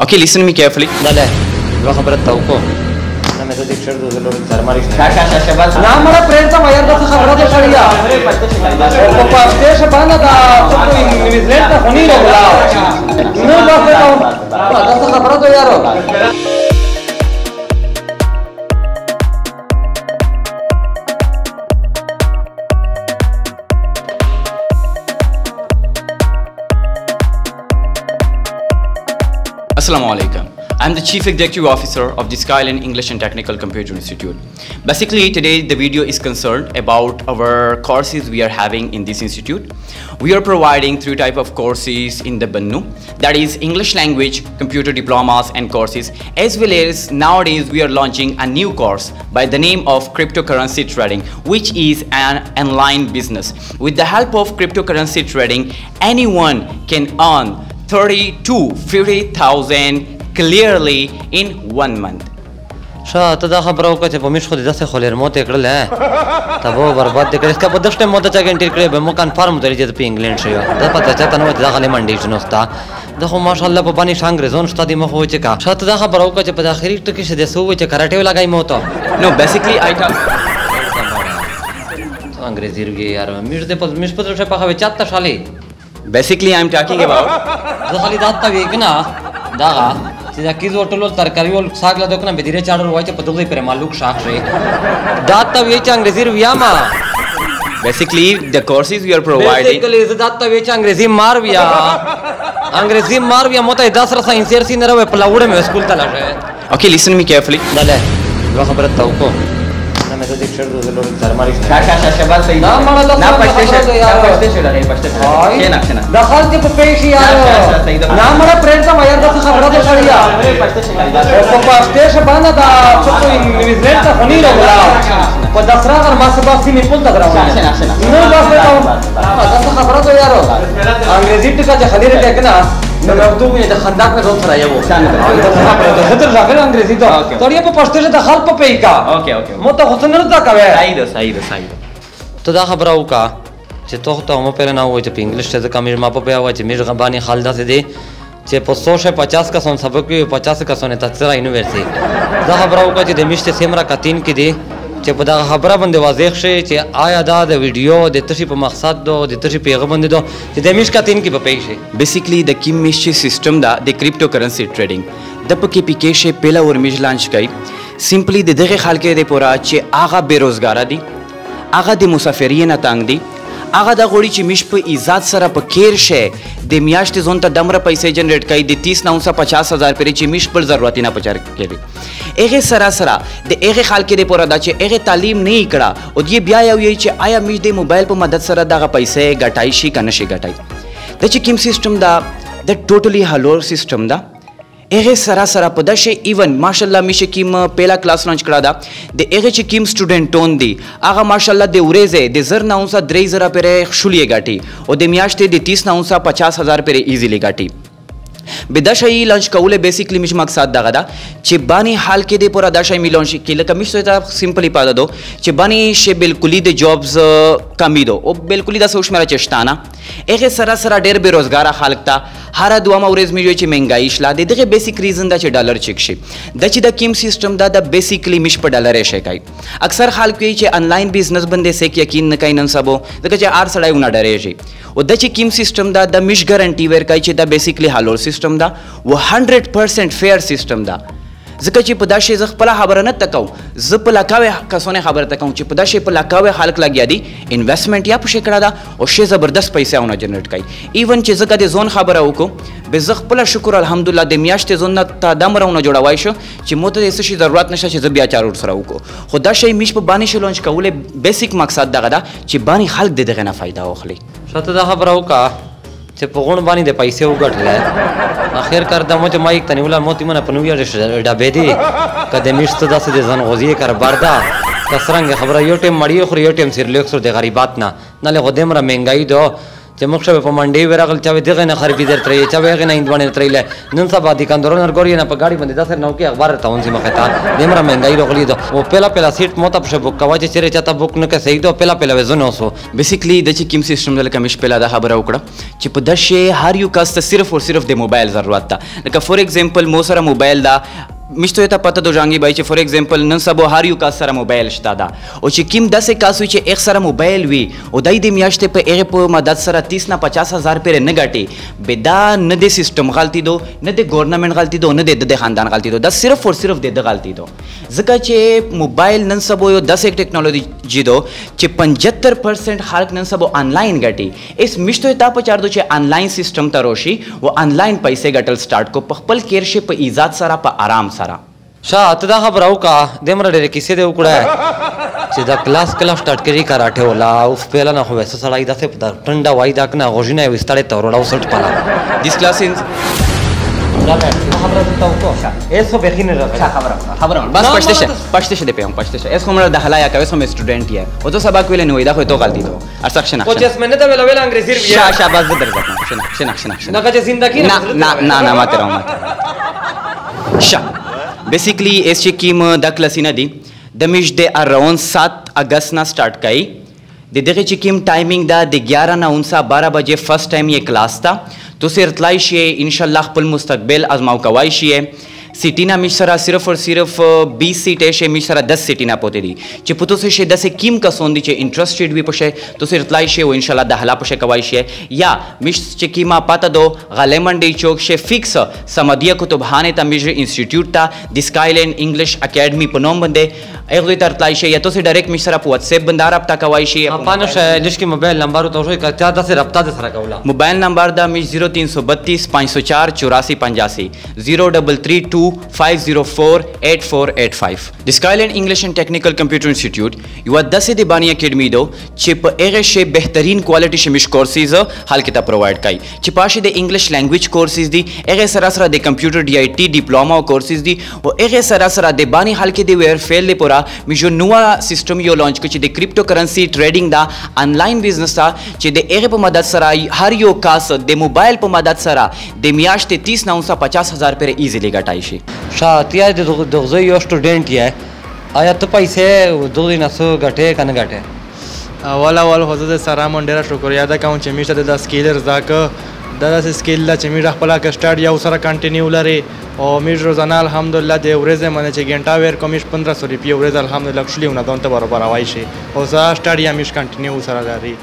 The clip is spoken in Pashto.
Okay, listen to me carefully. Dale, lo خبرت توقع. أنا متى تكسر دوزلور ترماريش. شباب. نعم أنا برينتا ما يرضى خبرته شريعة. وباستيش بانا دا تقول نمزلتا خنيلو بلا. نو بس ده خبرته يارو. Assalamu alaikum. I'm the Chief Executive Officer of the Skyline English and Technical Computer Institute. Basically, today the video is concerned about our courses we are having in this institute. We are providing 3 types of courses in the Bannu, that is English language, computer diplomas and courses, as well as nowadays we are launching a new course by the name of cryptocurrency trading, which is an online business. With the help of cryptocurrency trading, anyone can earn 30,000 to 50,000 clearly in 1 month. شا تدا خبرو که په مش خو دسه خلیر موته کړل تبو برباد کړ اسکا په دشته موته چا انټر کړې به مو کنفرم درې چې په انګلند شي دا پته چا تنو ته داخله منډي شنوستا دا خو ماشاءالله په باندې شانګریزون شته دی مخ و چې کا شا تدا خبرو که په اخري ټکی شه د سو چې کراټه لګای موته No, basically I talk انګریزي ورګي یار مش د په مش په څه په خو چاته شالي Basically I'm talking about دا خالي داتا ویګنا دا چې دا کیزو ټولول ترکاری ول ساګ لا دکنه به ډیره چاړو وای چې په دغه پر مالوک شاخ شي داتا وی چې انګریزي ویاما basically the courses we are providing basically داتا وی چې انګریزي مار ویا موته 10 رسا انسر سي نه راو په لاوړه مې سکول ته لاشه Okay, listen to me carefully. دله لو خبرت توقع انا متى تكسر دوزلور ترماريش شباب سيد نعم أنا لا دخلت في بيشي يارو نعم أنا برينتا ما يرضى خبرته شريعة وباستيش بانا دا تقول نمزلتا خنيلو بلا ودسرا غير ما سبب سيني بول تدراو نو بس ده خبرته يارو انجليزي تكا خليل تكنا نو مكتوب ये खंडाक में रोज रहा है वो इधर जाकर अंग्रेजी तो थोड़ी पे पढ़ते से दखल पे पे का Okay, okay. मो तो खुद नहीं था कवे صحيح. ته دا خبره وکا چې ته مو په نه وای چې په انګلیش ته کمیر ما په وای چې میر غبانی خالدا سي دي چې په 150 کا سن سبق کې 50 کا سن تاسرا یونیورسيټي دا خبره وکا چې د میشته سیمرا کاتین کې دي چې په دا خبره باندې واضح شي چې آیا دا د ویډیو د تشي په مقصد دو د تشي پیغام باندې دو چې د میش کاتین کې په پیښه Basically the Kimmeshi system da the cryptocurrency trading د پکې پکې پهلا ور میج لانچ کړي simply د دغه خلک د پورا چې هغه بیروزګار دي هغه د مسافرین تنگ دي هغه د غوړي چې مش په عزت سره په کیر شه د میاشتې زون ته دمره پیسې جنریټ کړي د 30,950,000 پر چې مش پر ضرورت نه پچار کړي هغه سره د هغه خلک د پورا د چې هغه تعلیم نه کړه او دی بیا یو چې آیا مش د موبایل په مدد سره دغه پیسې ګټای شي کنه شي ګټای د چې کوم سیستم دا د ټوټلی هالور سیستم دا هغه سره په دشه ایون ماشاءالله میشه کیم پهلا کلاس لانچ کړه دا د هغه چې کیم سټوډنټون دي هغه ماشاءالله د ورېزه د 0.9 پر خشولې غاټي او د میاشتې د 30,950,000 پر ایزیلی غاټي بداشي لانچ کوله بیسیکلی مش مقصد دغه دا چې بانی حال کې د پورا داشي میلون شي کې لکه مش ته سمپلی پاده دو چې بانی شی بالکلی د جابز کمی دو او بالکلی د سوش مره چشتانه هغه سره ډیر بیروزګار خلک ته هر دوه مورز میږي چې مهنګای شلا دغه بیسیک ریزن دا چې ډالر چک شي د چې د کیم سیستم دا د بیسیکلی مش په ډالر شي کوي اکثر خلک چې انلاین بزنس باندې سې یقین نه کوي نن سبو دغه چې ار سړی ونه ډارې شي او د چې کیم سیستم دا د مش ګارانټي ور کوي چې دا بیسیکلی هالور سیستم دا و 100% فیر سیستم دا ځکه چې په دا شی ز خپل خبره نه تکاو ز په لکاوي کسونه خبره تکاو چې په دا شی په لکاوي خلک لګیا دي انویسټمنټ یا په شي کړه دا او شی زبردست پیسې اونه جنریټ کوي ایون چې زکه د زون خبره وکړو به ز خپل شکر الحمدلله د میاشتې زون ته دمرونه جوړوي شو چې موته د څه شي ضرورت نشه چې ز بیا چارور سره وکړو خو دا شی میش په باندې شلونج کوله بیسیک مقصد دغه دا چې باندې خلک دغه نه फायदा واخلي شته دا خبره وکا چې په غون باندې د پیسې وګټل اخر کار د مو چې مایک تنیولا موتی منه په نوې ډابې دي کده میشته داسې د ځن غوزیه کار بردا کسرنګ خبره یو ټیم مړی خو یو ټیم سر لیکسو د غریبات نه له غدمره مهنګای دو چې موږ شوه په منډي ورغل چا دغه نه خربي درته چا هغه نه اندونه ترېله نن سبا دي کندرون ګوري نه په گاډي باندې 10 نو کې اخبار ته ونځي مخه تا دمر مهنګای رغلی دو او پهلا سیټ مو ته بوک کوا چې چیرې چاته بوک نه کې صحیح دو پهلا وزونه وسو بیسیکلی د چې کیم سیستم د لکه مش پهلا د خبره وکړه چې په دشه هر یو کس ته صرف او صرف د موبایل ضرورت ده لکه فور ایگزامپل مو سره موبایل دا مشته ته پته دو جانګي بای چې فور ایگزامپل نن سبا هر یو کس سره موبایل شته دا او چې کیم داسې کاسو چې ایک سره موبایل وي او دای د میاشتې په هغه په مدد سره 30 نه 50,000 پر نه غټي بدا نه د سیستم غلطي دو نه د ګورنمنت غلطي دو نه د خاندان غلطي دو دا صرف او صرف د غلطي دو ځکه چې موبایل نن سبا یو 10 ټیکنالوژي دو چې 75% خلک نن سبا آنلاین غټي اس مشته ته په چار دو چې آنلاین سیستم تروشي او آنلاین پیسې غټل سٹارټ کو په خپل کیر شي په ایجاد سره په آرام سره شاه ته دا خبر او کا دمر ډېر کیسې دی وکړه چې دا کلاس سٹارټ کړي کراټه ولا اوس پهلا نه خو وسه سړی دا څه پتا ټنډا وای دا کنه غوښنه وستړې ته وروړاو سټ پالا دیس کلاس ان خبره ته وکړه ایسو بخینه راځه خبره بس پښتشه دی پیوم پښتشه اس کومره د حلایا کوي سم سټوډنټ یې او ته سبق ویل نه وای دا خو ته غلطی دو ارسکشن او چې اسمنه دا ویل انګریزي شاه بس درځه شنه دا که زندگی نه ماته راو شاه بیسیکلی اس چې کیم د کلاسینه دی د میش د اراوند 7 اگست نه سٹارټ کای د دغه چې کیم ټایمینګ دا د 11 نه 12 بجې فرست ټایم یې کلاس تا تو سر اطلاع شي ان شاء الله خپل مستقبل ازماو کوي شي سیټی نه مش سره صرف اور صرف 20 سیټې شه مش سره 10 سیټی نه پوتې دي چې پتو سه شه 10 کیم کا سون دي چې انټرستډ وي پشه تو سر اطلاع شي او ان شاء الله د حلا پشه کوي شي یا مش چې کیما پاته دو غلیمن دی چوک شه فکس سمدیه کتابخانه ته مش انسټیټیوټ ته د سکایلینډ انګلیش اکیډمي په نوم باندې ایغه تر اطلاع شي یا تو سه ډایرکټ مش سره په واتس اپ باندې رابطه کوي شي پانو شه لشکې موبایل نمبر ته شوی کچا د سره رابطه سره کولا موبایل نمبر دا مش 0332 504 8485 0332 5048485 د سکایلینډ انګلیش اینڈ ټیکنیکل کمپیوټر انسټیټیوټ یو د سه د بانی اکیډمي دو چې په هغه شی بهترین کوالټي شمیش کورسز حال کې ته پرووایډ کای چې پاشه د انګلیش لینګویج کورسز دي هغه سره د کمپیوټر ډي آی ټي ډیپلوما کورسز دي او هغه سره د بانی حال کې د ویر فیل لپاره میجو نووا سیستم یو لانچ کړي چې د کریپټو کرنسی ټریډینګ دا انلاین بزنس تا چې د هغه په مدد سره هر یو کاس د موبایل په مدد سره د میاشتې 30 نه 50,000 پر ایزیلی ګټای شي شاتیا د دغه یو سټوډنټ یې آیا ته پیسې دوی نه سو غټه کنه غټه اول خو زه سره مونږ ډېر شکریا ده کوم چې میشه د سکیلر زاکه دا سکیل لا چې میډه خپل کا سٹارټ یو سره کنټینیو لري او میډ روزانه الحمدلله د ورځې باندې چې ګنټا ویر کومش 1500 روپیه ورځ الحمدلله خپلونه دونته برابر وای شي او زه سٹارټ یا میش کنټینیو سره لري